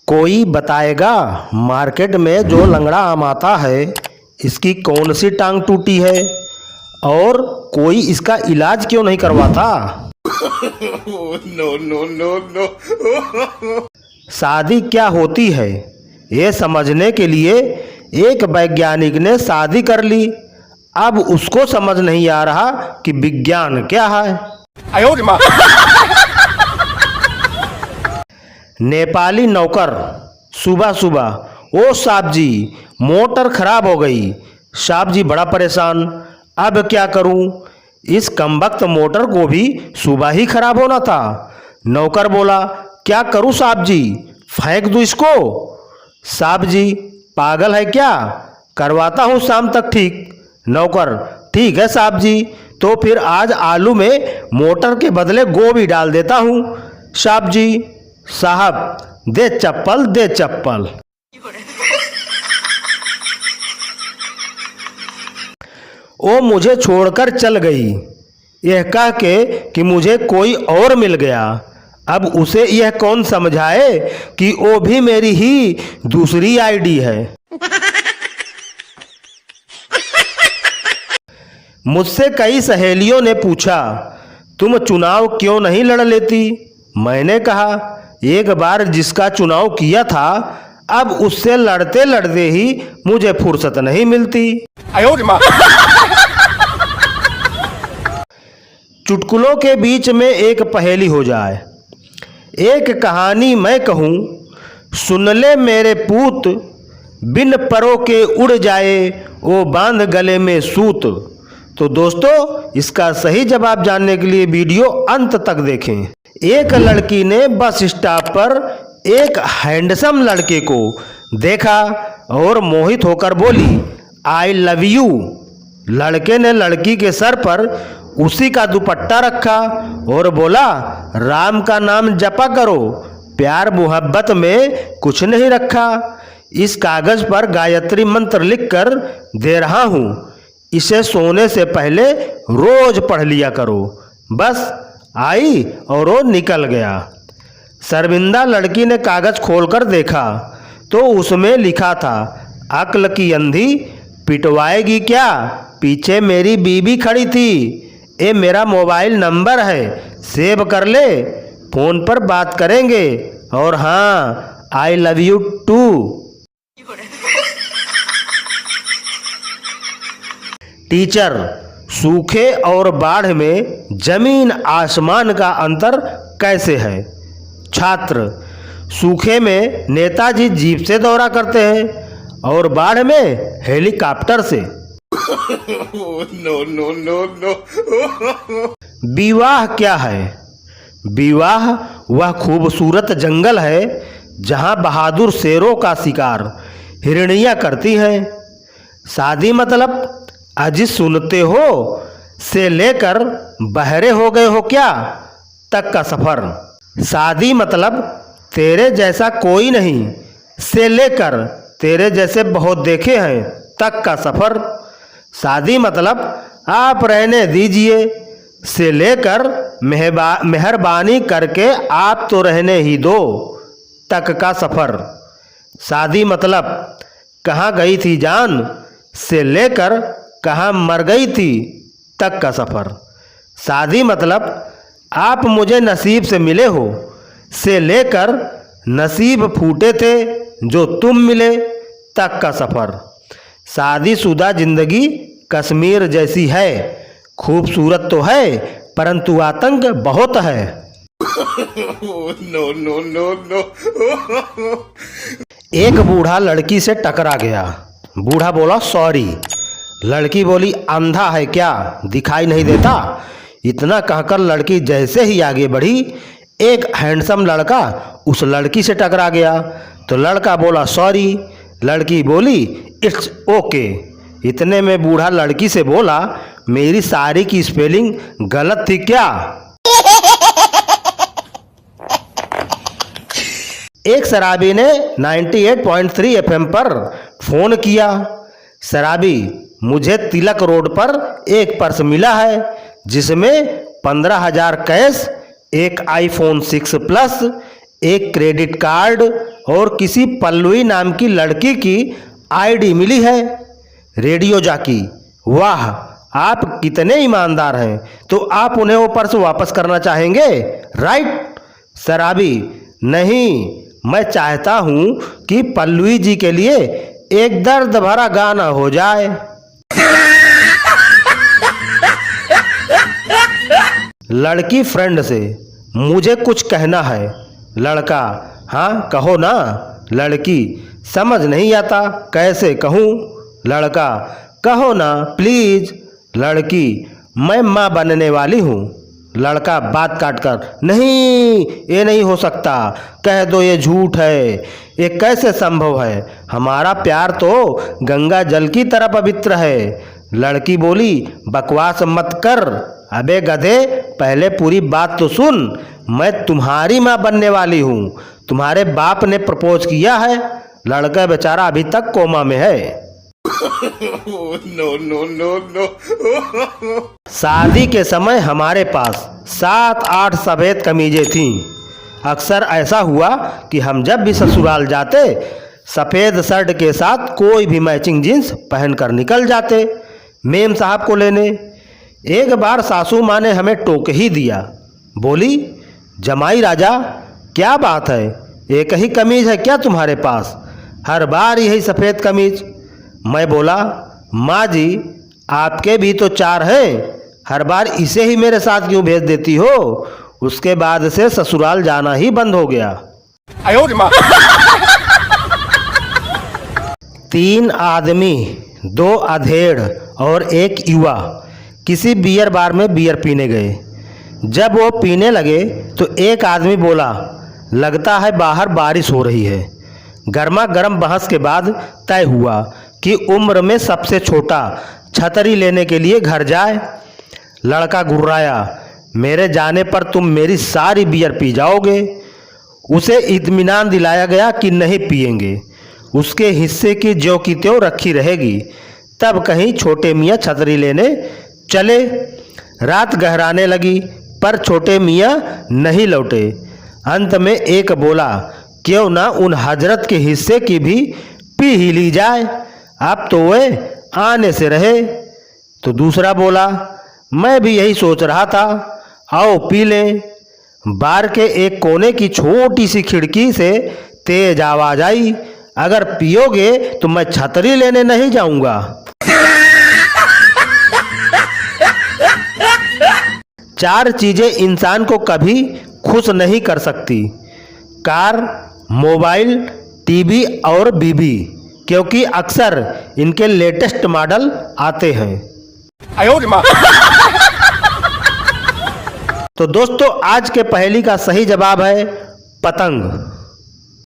कोई बताएगा मार्केट में जो लंगड़ा आम आता है इसकी कौन सी टांग टूटी है और कोई इसका इलाज क्यों नहीं करवाता। No no no no. शादी क्या होती है ये समझने के लिए एक वैज्ञानिक ने शादी कर ली। अब उसको समझ नहीं आ रहा कि विज्ञान क्या है। नेपाली नौकर सुबह सुबह, ओ साहब जी मोटर खराब हो गई। साहब जी बड़ा परेशान, अब क्या करूं, इस कमबख्त मोटर को भी सुबह ही खराब होना था। नौकर बोला, क्या करूं साहब जी, फेंक दूं इसको। साहब जी पागल है क्या, करवाता हूं शाम तक ठीक। नौकर, ठीक है साहब जी, तो फिर आज आलू में मोटर के बदले गोभी डाल देता हूं। साहब जी, साहब दे चप्पल दे चप्पल। वो मुझे छोड़कर चल गई यह कह के कि मुझे कोई और मिल गया। अब उसे यह कौन समझाए कि वो भी मेरी ही दूसरी आईडी है। मुझसे कई सहेलियों ने पूछा, तुम चुनाव क्यों नहीं लड़ लेती। मैंने कहा, एक बार जिसका चुनाव किया था अब उससे लड़ते लड़ते ही मुझे फुर्सत नहीं मिलती। चुटकुलों के बीच में एक पहेली हो जाए। एक कहानी मैं कहूँ, सुन ले मेरे पूत, बिन परों के उड़ जाए वो बांध गले में सूत। तो दोस्तों इसका सही जवाब जानने के लिए वीडियो अंत तक देखें। एक लड़की ने बस स्टॉप पर एक हैंडसम लड़के को देखा और मोहित होकर बोली, आई लव यू। लड़के ने लड़की के सर पर उसी का दुपट्टा रखा और बोला, राम का नाम जपा करो, प्यार मोहब्बत में कुछ नहीं रखा। इस कागज पर गायत्री मंत्र लिखकर दे रहा हूँ, इसे सोने से पहले रोज पढ़ लिया करो। बस आई और वो निकल गया। शर्मिंदा लड़की ने कागज खोलकर देखा तो उसमें लिखा था, अक्ल की अंधी पिटवाएगी क्या, पीछे मेरी बीबी खड़ी थी, ये मेरा मोबाइल नंबर है, सेव कर ले, फोन पर बात करेंगे, और हाँ I love you too. Teacher, सूखे और बाढ़ में जमीन आसमान का अंतर कैसे है। छात्र, सूखे में नेताजी जीप से दौरा करते हैं और बाढ़ में हेलीकॉप्टर से। No no no no. विवाह क्या है। विवाह वह खूबसूरत जंगल है जहां बहादुर शेरों का शिकार हिरणियां करती हैं। शादी मतलब अजी सुनते हो से लेकर बहरे हो गए हो क्या तक का सफर। शादी मतलब तेरे जैसा कोई नहीं से लेकर तेरे जैसे बहुत देखे हैं तक का सफर। शादी मतलब आप रहने दीजिए से लेकर मेहरबानी करके आप तो रहने ही दो तक का सफर। शादी मतलब कहाँ गई थी जान से लेकर कहाँ मर गई थी तक का सफर। शादी मतलब आप मुझे नसीब से मिले हो से लेकर नसीब फूटे थे जो तुम मिले तक का सफर। शादीशुदा जिंदगी कश्मीर जैसी है, खूबसूरत तो है परंतु आतंक बहुत है। No no no no. एक बूढ़ा लड़की से टकरा गया। बूढ़ा बोला, सॉरी। लड़की बोली, अंधा है क्या, दिखाई नहीं देता। इतना कहकर लड़की जैसे ही आगे बढ़ी एक हैंडसम लड़का उस लड़की से टकरा गया। तो लड़का बोला, सॉरी। लड़की बोली, इट्स ओके। इतने में बूढ़ा लड़की से बोला, मेरी सारी की स्पेलिंग गलत थी क्या। एक शराबी ने 98.3 FM पर फोन किया। शराबी, मुझे तिलक रोड पर एक पर्स मिला है जिसमें 15,000 कैश, एक iPhone 6 प्लस, एक क्रेडिट कार्ड और किसी पल्लवी नाम की लड़की की आईडी मिली है। रेडियो जाकी, वाह आप कितने ईमानदार हैं, तो आप उन्हें वो पर्स वापस करना चाहेंगे, राइट? शराबी, नहीं, मैं चाहता हूं कि पल्लवी जी के लिए एक दर्द भरा गाना हो जाए। लड़की फ्रेंड से, मुझे कुछ कहना है। लड़का, हाँ कहो ना। लड़की, समझ नहीं आता, कैसे कहूँ? लड़का, कहो ना प्लीज। लड़की, मैं माँ बनने वाली हूँ। लड़का बात काट कर, नहीं ये नहीं हो सकता, कह दो ये झूठ है, ये कैसे संभव है, हमारा प्यार तो गंगा जल की तरह पवित्र है। लड़की बोली, बकवास मत कर, अबे गधे पहले पूरी बात तो सुन। मैं तुम्हारी माँ बनने वाली हूँ, तुम्हारे बाप ने प्रपोज किया है। लड़का बेचारा अभी तक कोमा में है। No, no, no, no. शादी के समय हमारे पास 7-8 सफ़ेद कमीजें थीं। अक्सर ऐसा हुआ कि हम जब भी ससुराल जाते सफ़ेद शर्ट के साथ कोई भी मैचिंग जीन्स पहनकर निकल जाते मेम साहब को लेने। एक बार सासू माँ ने हमें टोक ही दिया, बोली, जमाई राजा क्या बात है, एक ही कमीज है क्या तुम्हारे पास, हर बार यही सफ़ेद कमीज। मैं बोला, माँ जी आपके भी तो 4 हैं, हर बार इसे ही मेरे साथ क्यों भेज देती हो? उसके बाद से ससुराल जाना ही बंद हो गया। 3 आदमी, 2 अधेड़ और 1 युवा किसी बियर बार में बियर पीने गए। जब वो पीने लगे तो एक आदमी बोला, लगता है बाहर बारिश हो रही है। गर्मा गर्म बहस के बाद तय हुआ कि उम्र में सबसे छोटा छतरी लेने के लिए घर जाए। लड़का घुर्राया, मेरे जाने पर तुम मेरी सारी बियर पी जाओगे। उसे इत्मीनान दिलाया गया कि नहीं पिएंगे, उसके हिस्से की ज्यों की त्यों रखी रहेगी। तब कहीं छोटे मियाँ छतरी लेने चले। रात गहराने लगी पर छोटे मियाँ नहीं लौटे। अंत में एक बोला, क्यों ना उन हजरत के हिस्से की भी पी ही ली जाए, अब तो वे आने से रहे। तो दूसरा बोला, मैं भी यही सोच रहा था, आओ पी लें। बार के एक कोने की छोटी सी खिड़की से तेज आवाज आई, अगर पियोगे तो मैं छतरी लेने नहीं जाऊंगा। 4 चीजें इंसान को कभी खुश नहीं कर सकती, कार, मोबाइल, टीवी और बीबी, क्योंकि अक्सर इनके लेटेस्ट मॉडल आते हैं। तो दोस्तों आज के पहेली का सही जवाब है पतंग।